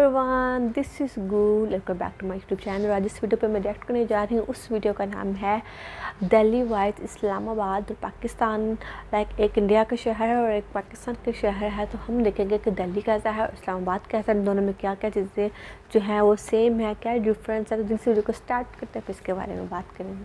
Everyone, this is Gul. Welcome back to my YouTube channel. आज इस video पे मैं रिएक्ट करने जा रही हूँ। उस वीडियो का नाम है दिल्ली वाइज इस्लामाबाद और पाकिस्तान। लाइक एक इंडिया का शहर है और एक पाकिस्तान का शहर है, तो हम देखेंगे कि दिल्ली कैसा है और इस्लामाबाद कैसा है, इन दोनों में क्या क्या चीज़ें जो हैं वो सेम है, क्या डिफरेंस है। तो जिनसे वीडियो को स्टार्ट करते हैं फिर इसके बारे में बात करेंगे।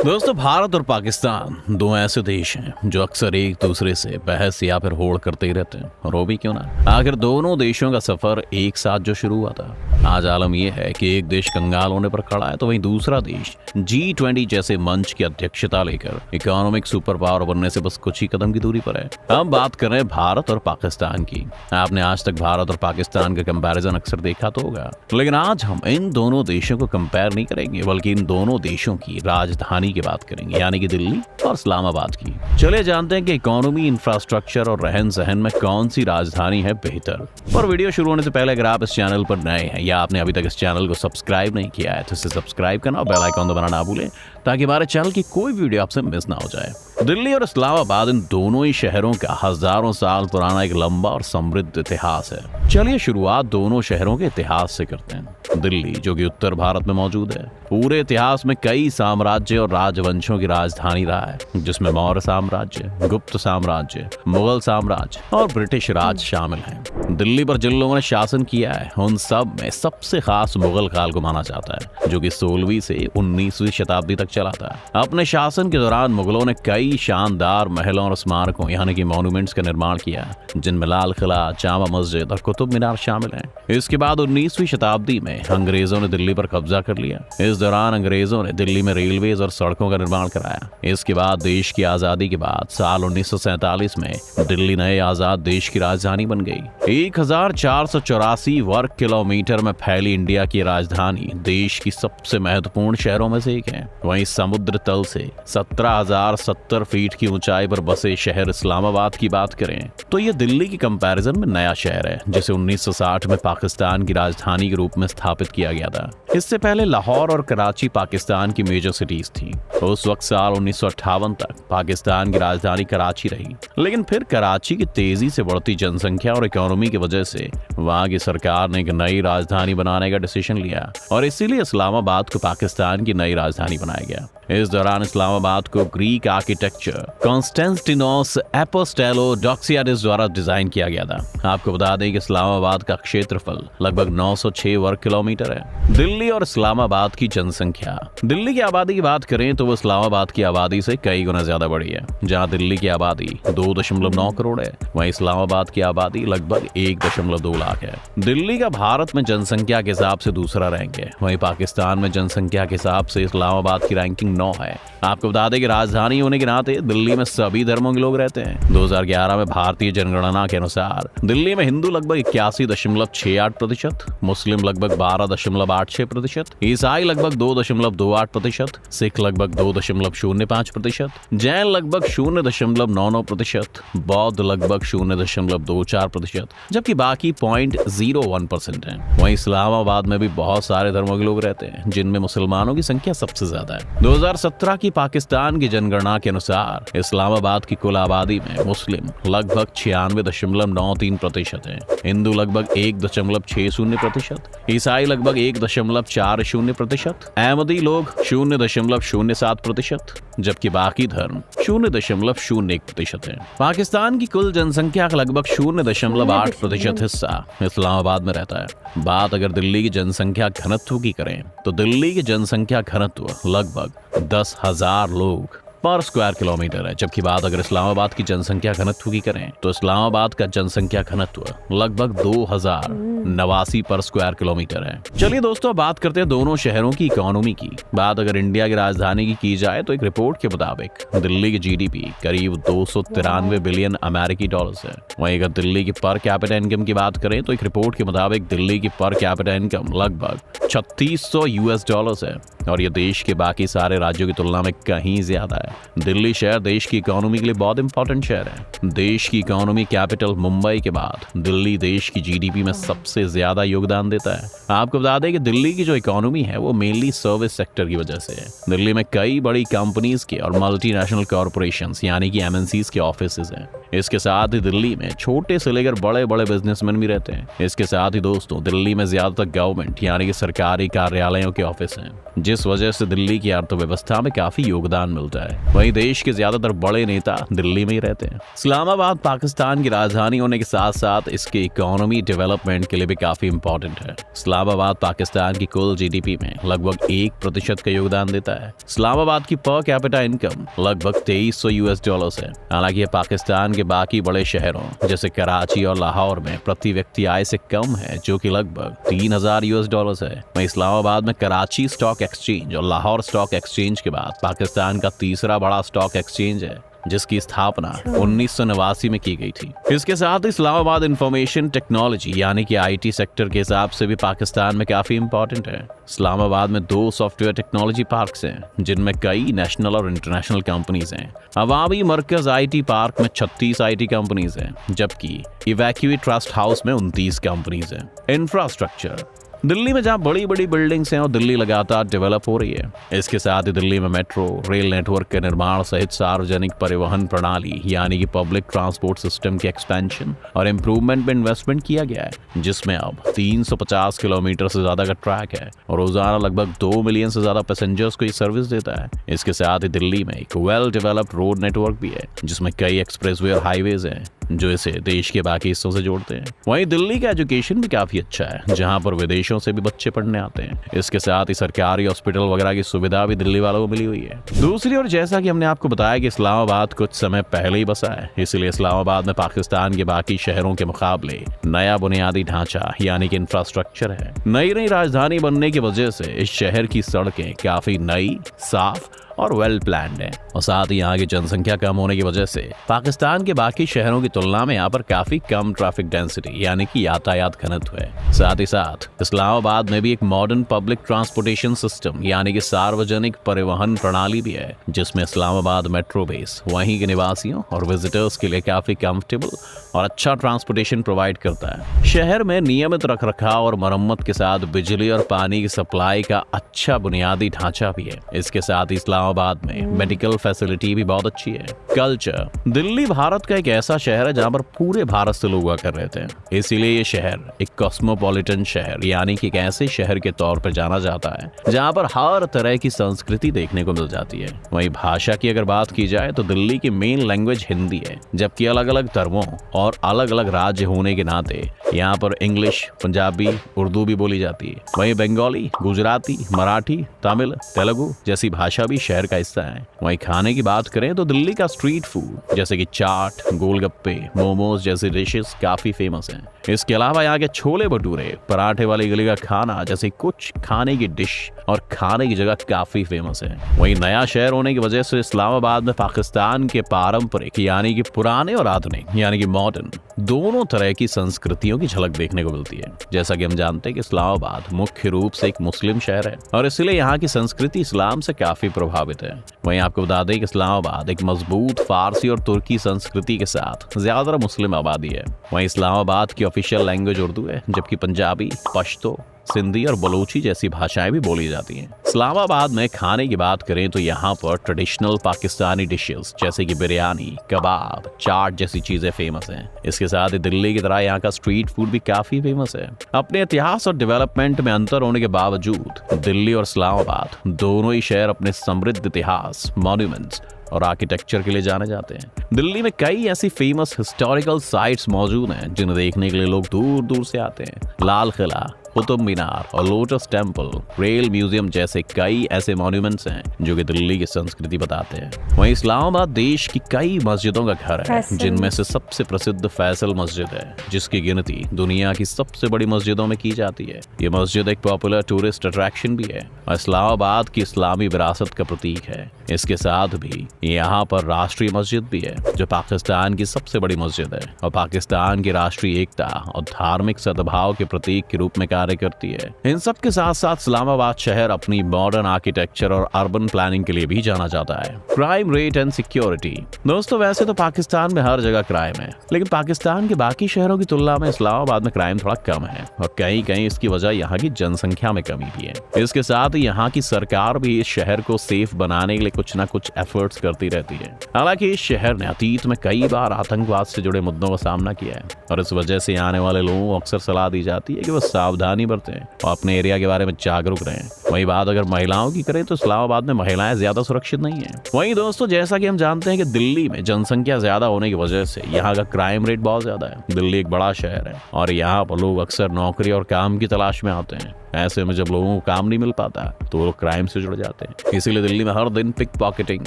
दोस्तों, भारत और पाकिस्तान दो ऐसे देश हैं जो अक्सर एक दूसरे से बहस या फिर होड़ करते ही रहते हैं, और वो भी क्यों ना। आखिर दोनों देशों का सफर एक साथ जो शुरू हुआ था, आज आलम यह है कि एक देश कंगाल होने पर खड़ा है तो वहीं दूसरा देश G20 जैसे मंच की अध्यक्षता लेकर इकोनॉमिक सुपर पावर बनने से बस कुछ ही कदम की दूरी पर है। हम बात कर रहे हैं भारत और पाकिस्तान की। आपने आज तक भारत और पाकिस्तान का कंपैरिजन अक्सर देखा तो होगा, लेकिन आज हम इन दोनों देशों को कंपेयर नहीं करेंगे, बल्कि इन दोनों देशों की राजधानी की बात करेंगे, यानी कि दिल्ली और इस्लामाबाद की। चलिए जानते हैं कि इकोनॉमी, इंफ्रास्ट्रक्चर और रहन सहन में कौन सी राजधानी है बेहतर। और वीडियो शुरू होने से पहले अगर आप इस चैनल पर नए हैं या आपने अभी तक इस चैनल को सब्सक्राइब नहीं किया है तो इसे सब्सक्राइब करना और बेल आइकन दबाना ना भूलें, ताकि हमारे चैनल की कोई वीडियो आपसे मिस ना हो जाए। दिल्ली और इस्लामाबाद इन दोनों ही शहरों का हजारों साल पुराना एक लंबा और समृद्ध इतिहास है। चलिए शुरुआत दोनों शहरों के इतिहास से करते हैं। दिल्ली, जो कि उत्तर भारत में मौजूद है, पूरे इतिहास में कई साम्राज्य और राजवंशों की राजधानी रहा है, जिसमें मौर्य साम्राज्य, गुप्त साम्राज्य, मुगल साम्राज्य और ब्रिटिश राज शामिल हैं। दिल्ली पर जिन लोगों ने शासन किया है उन सब में सबसे खास मुगल काल को माना जाता है, जो कि 16वीं से 19वीं शताब्दी तक चला था। अपने शासन के दौरान मुगलों ने कई शानदार महलों और स्मारकों यानी कि मॉन्यूमेंट्स का निर्माण किया, जिनमें लाल किला, जामा मस्जिद और कुतुब मीनार शामिल हैं। इसके बाद 19वीं शताब्दी में अंग्रेजों ने दिल्ली पर कब्जा कर लिया। इस दौरान अंग्रेजों ने दिल्ली में रेलवेज और सड़कों का निर्माण कराया। इसके बाद देश की आजादी के बाद साल 1947 में दिल्ली नए आजाद देश की राजधानी बन गई। 1484 वर्ग किलोमीटर में फैली इंडिया की राजधानी देश की सबसे महत्वपूर्ण शहरों में से एक है। वहीं समुद्र तल से 17,070 फीट की ऊंचाई पर बसे शहर इस्लामाबाद की बात करें तो यह दिल्ली की कंपैरिजन में नया शहर है, जिसे 1960 में पाकिस्तान की राजधानी के रूप में स्थापित किया गया था। इससे पहले लाहौर और कराची पाकिस्तान की मेजर सिटीज थी। उस वक्त साल 1958 तक पाकिस्तान की राजधानी कराची रही, लेकिन फिर कराची की तेजी से बढ़ती जनसंख्या और इकोनॉमी की वजह से वहां की सरकार ने एक नई राजधानी बनाने का डिसीजन लिया और इसीलिए इस्लामाबाद को पाकिस्तान की नई राजधानी बनाया गया। इस दौरान इस्लामाबाद को ग्रीक आर्किटेक्चर कॉन्स्टेंटिनोस एपोस्टेलोडोक्सियाडिस द्वारा डिजाइन किया गया था। आपको बता दें कि इस्लामाबाद का क्षेत्रफल लगभग 906 वर्ग किलोमीटर है। दिल्ली और इस्लामाबाद की जनसंख्या। दिल्ली की आबादी की बात करें तो वो इस्लामाबाद की आबादी से कई गुना ज्यादा बड़ी है। जहां दिल्ली की आबादी 2.9 करोड़ है, वहीं इस्लामाबाद की आबादी लगभग 1.2 लाख है। दिल्ली का भारत में जनसंख्या के हिसाब से दूसरा रैंक है, वहीं पाकिस्तान में जनसंख्या के हिसाब से इस्लामाबाद की रैंकिंग 9 है। आपको बता दें कि राजधानी होने के नाते दिल्ली में सभी धर्मों के लोग रहते हैं। 2011 में भारतीय जनगणना के अनुसार दिल्ली में हिंदू लगभग 81.68%, मुस्लिम लगभग 12.86%, ईसाई लगभग 2.28%, सिख लगभग 2.05%, जैन लगभग 0.99%, बौद्ध लगभग 0.24%, जबकि बाकी 0.01% है। वहीं इस्लामाबाद में भी बहुत सारे धर्मों के लोग रहते हैं, जिनमें मुसलमानों की संख्या सबसे ज्यादा है। 2017 की पाकिस्तान की जनगणना के अनुसार इस्लामाबाद की कुल आबादी में मुस्लिम लगभग 96.93% है, हिंदू लगभग 1.60%, ईसाई लगभग 1.40%, अहमदी लोग 0.07%, जबकि बाकी धर्म 0.01% है। पाकिस्तान की कुल जनसंख्या का लगभग 0.8% हिस्सा इस्लामाबाद में रहता है। बात अगर दिल्ली की जनसंख्या घनत्व की करें तो दिल्ली की जनसंख्या घनत्व लगभग 10,000 लोग पर स्क्वायर किलोमीटर है, जबकि बात अगर इस्लामाबाद की जनसंख्या घनत्व की करें तो इस्लामाबाद का जनसंख्या घनत्व लगभग 2089 पर स्क्वायर किलोमीटर है। चलिए दोस्तों, बात करते हैं दोनों शहरों की इकोनॉमी की। बात अगर इंडिया की राजधानी की जाए तो एक रिपोर्ट के मुताबिक दिल्ली की जीडीपी करीब 293 बिलियन अमेरिकी डॉलर्स है। वहीं अगर दिल्ली की पर कैपिटा इनकम की बात करें तो एक रिपोर्ट के मुताबिक दिल्ली की पर कैपिटा इनकम लगभग $3600 है। और ये देश के बाकी सारे राज्यों की तुलना में कहीं ज्यादा है। दिल्ली शहर देश की इकोनॉमी के लिए बहुत इंपॉर्टेंट शहर है। देश की इकोनॉमी कैपिटल मुंबई के बाद दिल्ली देश की जीडीपी में सबसे ज्यादा योगदान देता है। आपको बता दें कि दिल्ली की जो इकोनॉमी है वो मेनली सर्विस सेक्टर की वजह से है। दिल्ली में कई बड़ी कंपनीज के और मल्टीनेशनल कॉर्पोरेशंस यानी कि एमएनसीज के ऑफिसेज हैं। इसके साथ ही दिल्ली में छोटे से लेकर बड़े बड़े बिजनेसमैन भी रहते हैं। इसके साथ ही दोस्तों दिल्ली में ज्यादातर गवर्नमेंट यानी कि सरकारी कार्यालयों के ऑफिस हैं, जिस वजह से दिल्ली की अर्थव्यवस्था में काफी योगदान मिलता है। वहीं देश के ज्यादातर बड़े नेता दिल्ली में ही रहते हैं। इस्लामाबाद पाकिस्तान की राजधानी होने के साथ साथ इसके इकोनॉमी डेवलपमेंट के लिए भी काफी इंपॉर्टेंट है। इस्लामाबाद पाकिस्तान की कुल जीडीपी में लगभग 1% का योगदान देता है। इस्लामाबाद की पर कैपिटा इनकम लगभग $2300 है। हालांकि यह पाकिस्तान के बाकी बड़े शहरों जैसे कराची और लाहौर में प्रति व्यक्ति आय से कम है, जो कि लगभग $3000 है। वहीं इस्लामाबाद में कराची स्टॉक एक्सचेंज और लाहौर स्टॉक एक्सचेंज के बाद पाकिस्तान का तीसरा बड़ा स्टॉक एक्सचेंज है, जिसकी स्थापना 1989 में की गई थी। इसके साथ इस्लामाबाद इंफॉर्मेशन टेक्नोलॉजी यानी कि आईटी सेक्टर के हिसाब से भी पाकिस्तान में काफी इंपॉर्टेंट है। इस्लामाबाद में 2 सॉफ्टवेयर टेक्नोलॉजी पार्क्स हैं, जिनमें कई नेशनल और इंटरनेशनल कंपनीज हैं। अवामी मरकज आईटी पार्क में 36 आईटी कंपनीज हैं, जबकि इवैक्यूएट ट्रस्ट हाउस में 29 कंपनीज हैं। इंफ्रास्ट्रक्चर दिल्ली में जहां बड़ी बड़ी बिल्डिंग्स हैं और दिल्ली लगातार डेवलप हो रही है। इसके साथ ही दिल्ली में मेट्रो रेल नेटवर्क के निर्माण सहित सार्वजनिक परिवहन प्रणाली यानी कि पब्लिक ट्रांसपोर्ट सिस्टम के एक्सपेंशन और इम्प्रूवमेंट में इन्वेस्टमेंट किया गया है, जिसमें अब 350 किलोमीटर से ज्यादा का ट्रैक है और रोजाना लगभग 2 मिलियन से ज्यादा पैसेंजर्स को ये सर्विस देता है। इसके साथ ही दिल्ली में एक वेल डेवलप्ड रोड नेटवर्क भी है, जिसमें कई एक्सप्रेसवे और हाईवेज हैं जो इसे देश के बाकी हिस्सों से जोड़ते हैं। वहीं दिल्ली का एजुकेशन भी काफी अच्छा है, जहां पर विदेशों से भी बच्चे पढ़ने आते हैं। इसके साथ ही सरकारी हॉस्पिटल वगैरह की सुविधा भी दिल्ली वालों को मिली हुई है। दूसरी ओर जैसा कि हमने आपको बताया कि इस्लामाबाद कुछ समय पहले ही बसा है, इसलिए इस्लामाबाद में पाकिस्तान के बाकी शहरों के मुकाबले नया बुनियादी ढांचा यानी कि इंफ्रास्ट्रक्चर है। नई राजधानी बनने की वजह से इस शहर की सड़कें काफी नई, साफ और वेल प्लान्ड है और साथ ही यहाँ की जनसंख्या कम होने की वजह से पाकिस्तान के बाकी शहरों की तुलना में यहाँ पर काफी कम ट्रैफिक डेंसिटी यानी कि यातायात घनत्व है। साथ ही साथ इस्लामाबाद में भी एक मॉडर्न पब्लिक ट्रांसपोर्टेशन सिस्टम यानी कि सार्वजनिक परिवहन प्रणाली भी है, जिसमें इस्लामाबाद मेट्रो बेस वहीं के निवासियों और विजिटर्स के लिए काफी कंफर्टेबल और अच्छा ट्रांसपोर्टेशन प्रोवाइड करता है। शहर में नियमित रखरखाव और मरम्मत के साथ बिजली और पानी की सप्लाई का अच्छा बुनियादी ढांचा भी है। इसके साथ ही इस्लामाबाद में मेडिकल फैसिलिटी भी बहुत अच्छी है। कल्चर दिल्ली भारत का एक ऐसा शहर है जहां पर पूरे भारत से लोग आकर रहते हैं, इसीलिए ये शहर एक कॉस्मोपॉलिटन शहर यानी कि एक ऐसे शहर के तौर पर जाना जाता है जहां पर हर तरह की संस्कृति देखने को मिल जाती है। वहीं भाषा की अगर बात की जाए तो दिल्ली की मेन लैंग्वेज हिंदी है, जबकि अलग अलग धर्मों और अलग अलग राज्य होने के नाते यहाँ पर इंग्लिश, पंजाबी, उर्दू भी बोली जाती है। वहीं बंगाली, गुजराती, मराठी, तमिल, तेलुगु जैसी भाषा भी शहर का हिस्सा है। वहीं खाने की बात करें तो दिल्ली का स्ट्रीट फूड जैसे कि चाट, गोलगप्पे, मोमोज जैसे डिशेस काफी फेमस हैं। इसके अलावा यहाँ के छोले भटूरे, पराठे वाली गली का खाना जैसे कुछ खाने की डिश और खाने की जगह काफी फेमस है। वहीं नया शहर होने की वजह से इस्लामाबाद में पाकिस्तान के पारंपरिक यानी कि पुराने और आधुनिक यानी कि मॉडर्न दोनों तरह की संस्कृतियों की झलक देखने को मिलती है। जैसा कि हम जानते हैं कि इस्लामाबाद मुख्य रूप से एक मुस्लिम शहर है और इसलिए यहाँ की संस्कृति इस्लाम से काफी प्रभावित है। वहीं आपको बता दें कि इस्लामाबाद एक मजबूत फारसी और तुर्की संस्कृति के साथ ज्यादातर मुस्लिम आबादी है। वहीं इस्लामाबाद की ऑफिशियल लैंग्वेज उर्दू है, जबकि पंजाबी, पश्तो, सिंधी और बलोची जैसी भाषाएं भी बोली जाती हैं। इस्लामाबाद में खाने की बात करें तो यहाँ पर ट्रेडिशनल पाकिस्तानी डिशेस जैसे कि बिरयानी, कबाब, चाट जैसी चीजें फेमस हैं। इसके साथ ही दिल्ली की तरह यहाँ का स्ट्रीट फूड भी काफी फेमस है। अपने इतिहास और डेवलपमेंट में अंतर होने के बावजूद दिल्ली और इस्लामाबाद दोनों ही शहर अपने समृद्ध इतिहास, मॉन्यूमेंट्स और आर्किटेक्चर के लिए जाने जाते हैं। दिल्ली में कई ऐसी फेमस हिस्टोरिकल साइट्स मौजूद हैं जिन्हें देखने के लिए लोग दूर दूर से आते हैं। लाल किला, कुतुब मीनार और लोटस टेम्पल, रेल म्यूजियम जैसे कई ऐसे मॉन्यूमेंट्स हैं जो कि दिल्ली की संस्कृति बताते हैं। वहीं इस्लामाबाद देश की कई मस्जिदों का घर है, जिनमें से सबसे प्रसिद्ध फैसल मस्जिद है, जिसकी गिनती दुनिया की सबसे बड़ी मस्जिदों में की जाती है। ये मस्जिद एक पॉपुलर टूरिस्ट अट्रैक्शन भी है और इस्लामाबाद की इस्लामी विरासत का प्रतीक है। इसके साथ भी यहाँ पर राष्ट्रीय मस्जिद भी है, जो पाकिस्तान की सबसे बड़ी मस्जिद है और पाकिस्तान की राष्ट्रीय एकता और धार्मिक सद्भाव के प्रतीक के रूप में कार्य कार्य करती है। इन सब के साथ साथ इस्लामाबाद शहर अपनी मॉडर्न आर्किटेक्चर और अर्बन प्लानिंग के लिए भी जाना जाता है। Crime rate and security. दोस्तों वैसे तो पाकिस्तान में हर जगह क्राइम है, लेकिन पाकिस्तान के बाकी शहरों की तुलना में इस्लामाबाद में क्राइम थोड़ा कम है और कहीं कहीं इसकी वजह यहाँ की जनसंख्या में कमी भी है। इसके साथ ही यहाँ की सरकार भी इस शहर को सेफ बनाने के लिए कुछ ना कुछ एफर्ट्स करती रहती है। हालांकि इस शहर ने अतीत में कई बार आतंकवाद से जुड़े मुद्दों का सामना किया है और इस वजह से आने वाले लोगों को अक्सर सलाह दी जाती है कि वो सावधानी बरतें और अपने एरिया के बारे में जागरूक रहें। वही बात अगर महिलाओं की करें तो इस्लामाबाद में महिलाएं ज्यादा सुरक्षित नहीं है। वहीं दोस्तों जैसा कि हम जानते हैं कि दिल्ली में जनसंख्या ज्यादा होने की वजह से यहाँ का क्राइम रेट बहुत ज्यादा है। दिल्ली एक बड़ा शहर है और यहाँ पर लोग अक्सर नौकरी और काम की तलाश में आते हैं। ऐसे में जब लोगों को काम नहीं मिल पाता तो वो लोग क्राइम से जुड़ जाते हैं। इसीलिए दिल्ली में हर दिन पिक पॉकेटिंग,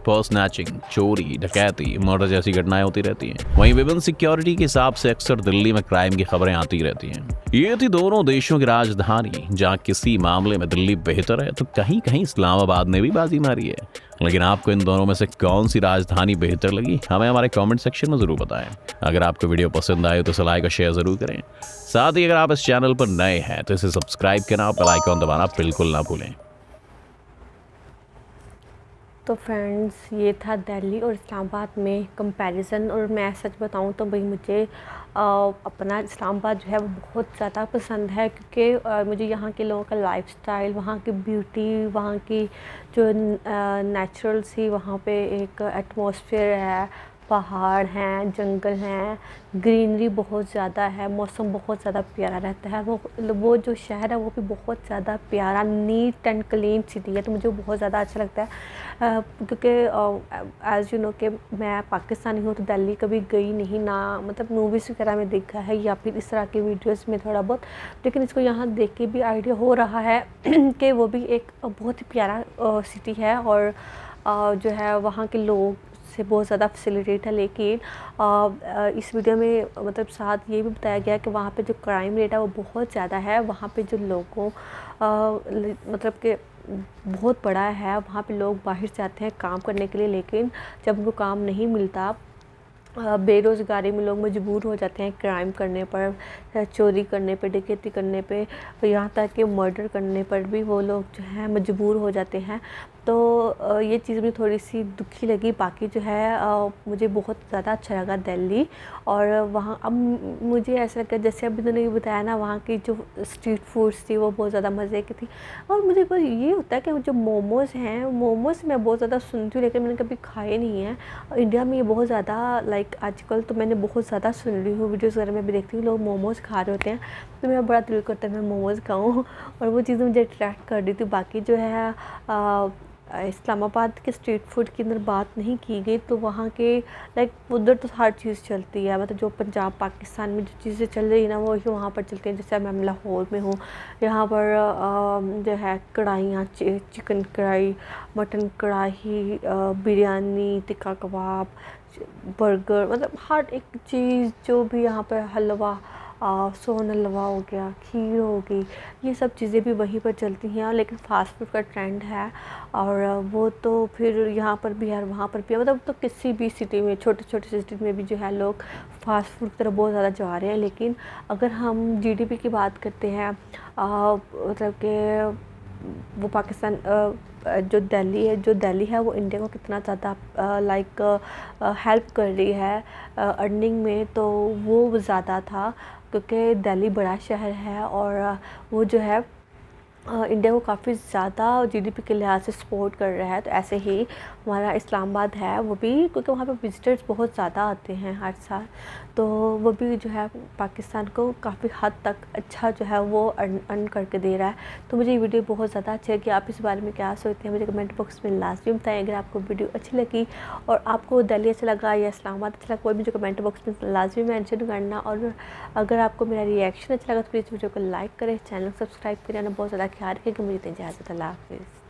पर्स स्नैचिंग, चोरी, डकैती, मर्डर जैसी घटनाएं होती रहती हैं। वहीं विभिन्न सिक्योरिटी के हिसाब से अक्सर दिल्ली में क्राइम की खबरें आती रहती हैं। ये थी दोनों देशों की राजधानी, जहाँ किसी मामले में दिल्ली बेहतर है तो कहीं कहीं इस्लामाबाद ने भी बाजी मारी है। लेकिन आपको इन दोनों में से कौन सी राजधानी बेहतर लगी, हमें हमारे कमेंट सेक्शन में जरूर बताएं। अगर आपको वीडियो पसंद आए तो इसे लाइक और शेयर जरूर करें। साथ ही अगर आप इस चैनल पर नए हैं तो इसे सब्सक्राइब करना और बेल आइकन दबाना बिल्कुल ना भूलें। तो फ्रेंड्स ये था दिल्ली और इस्लामाबाद में कंपैरिजन। और मैं सच बताऊं तो भाई मुझे अपना इस्लामाबाद जो है वो बहुत ज़्यादा पसंद है, क्योंकि मुझे यहाँ के लोगों का लाइफस्टाइल, वहाँ की ब्यूटी, वहाँ की जो नेचुरल सी वहाँ पे एक एटमॉस्फेयर है, पहाड़ हैं, जंगल हैं, ग्रीनरी बहुत ज़्यादा है, मौसम बहुत ज़्यादा प्यारा रहता है। वो जो शहर है वो भी बहुत ज़्यादा प्यारा, नीट एंड क्लीन सिटी है, तो मुझे बहुत ज़्यादा अच्छा लगता है। क्योंकि एज़ यू नो कि मैं पाकिस्तानी हूँ तो दिल्ली कभी गई नहीं, ना मतलब मूवीज़ वगैरह में देखा है या फिर इस तरह की वीडियोस में थोड़ा बहुत, लेकिन इसको यहाँ देख के भी आइडिया हो रहा है कि वो भी एक बहुत ही प्यारा सिटी है और जो है वहाँ के लोग से बहुत ज़्यादा फैसिलिटेट है। लेकिन इस वीडियो में मतलब साथ ये भी बताया गया कि वहाँ पे जो क्राइम रेट है वो बहुत ज़्यादा है। वहाँ पे जो लोगों मतलब कि बहुत बड़ा है, वहाँ पे लोग बाहर जाते हैं काम करने के लिए, लेकिन जब उनको काम नहीं मिलता, बेरोज़गारी में लोग मजबूर हो जाते हैं क्राइम करने पर, चोरी करने पर, डकैती करने पे, यहाँ तक कि मर्डर करने पर भी वो लोग जो है मजबूर हो जाते हैं। तो ये चीज़ मुझे थोड़ी सी दुखी लगी। बाकी जो है मुझे बहुत ज़्यादा अच्छा लगा दिल्ली। और वहाँ अब मुझे ऐसा लगा जैसे अभी उन्होंने ये बताया ना, वहाँ की जो स्ट्रीट फूड्स थी वो बहुत ज़्यादा मज़े की थी। और मुझे बस ये होता है कि जो मोमोज़ हैं, मोमोज़ मैं बहुत ज़्यादा सुनती हूँ लेकिन मैंने कभी खाए नहीं हैं। इंडिया में ये बहुत ज़्यादा लाइक आजकल तो मैंने बहुत ज़्यादा सुन रही हूँ, वीडियोज़ वगैरह में भी देखती हूँ लोग मोमोज़ खा रहे होते हैं, तो मेरा बड़ा दिल करता है मैं मोमोज़ खाऊँ और वो चीज़ मुझे अट्रैक्ट कर रही थी। बाकी जो है इस्लामाबाद के स्ट्रीट फूड की अंदर बात नहीं की गई, तो वहाँ के लाइक उधर तो हर चीज़ चलती है, मतलब जो पंजाब पाकिस्तान में जो चीज़ें चल रही है ना वो ही वहाँ पर चलती हैं। जैसे मैं लाहौर में हूँ, यहाँ पर जो है कढ़ाइयाँ, चिकन कढ़ाई, मटन कढ़ाई, बिरयानी, टिक्का कबाब, बर्गर, मतलब हर एक चीज़ जो भी यहाँ पर, हलवा, सोन हलवा हो गया, खीर हो गई, ये सब चीज़ें भी वहीं पर चलती हैं। लेकिन फ़ास्ट फूड का ट्रेंड है और वो तो फिर यहाँ पर भी है, वहाँ पर भी है, मतलब तो किसी भी सिटी में, छोटे छोटे सिटी में भी जो है लोग फ़ास्ट फूड की तरफ बहुत ज़्यादा जा रहे हैं। लेकिन अगर हम जीडीपी की बात करते हैं, मतलब कि वो पाकिस्तान जो दिल्ली है वो इंडिया को कितना ज़्यादा लाइक हेल्प कर रही है अर्निंग में, तो वो ज़्यादा था क्योंकि दिल्ली बड़ा शहर है और वो जो है इंडिया को काफ़ी ज़्यादा जीडीपी के लिहाज से सपोर्ट कर रहा है। तो ऐसे ही हमारा इस्लामाबाद है वो भी, क्योंकि वहाँ पे विजिटर्स बहुत ज़्यादा आते हैं हर साल, तो वो भी जो है पाकिस्तान को काफ़ी हद तक अच्छा जो है वो अर्न करके दे रहा है। तो मुझे ये वीडियो बहुत ज़्यादा अच्छी लगी। आप इस बारे में क्या सोचते हैं मुझे कमेंट बॉक्स में लाजमी बताएं। अगर आपको वीडियो अच्छी लगी और आपको दिल्ली अच्छा लगा या इस्लामाबाद अच्छा लगा, कोई मुझे कमेंट बॉक्स में लाजमी मेंशन करना। और अगर आपको मेरा रिएक्शन अच्छा लगा तो प्लीज़ वीडियो को लाइक करें, चैनल को सब्सक्राइब करें और बहुत ज़्यादा ख्याल रखें कि मुझे इजाज़त। अल्लाह हाफ़िज़।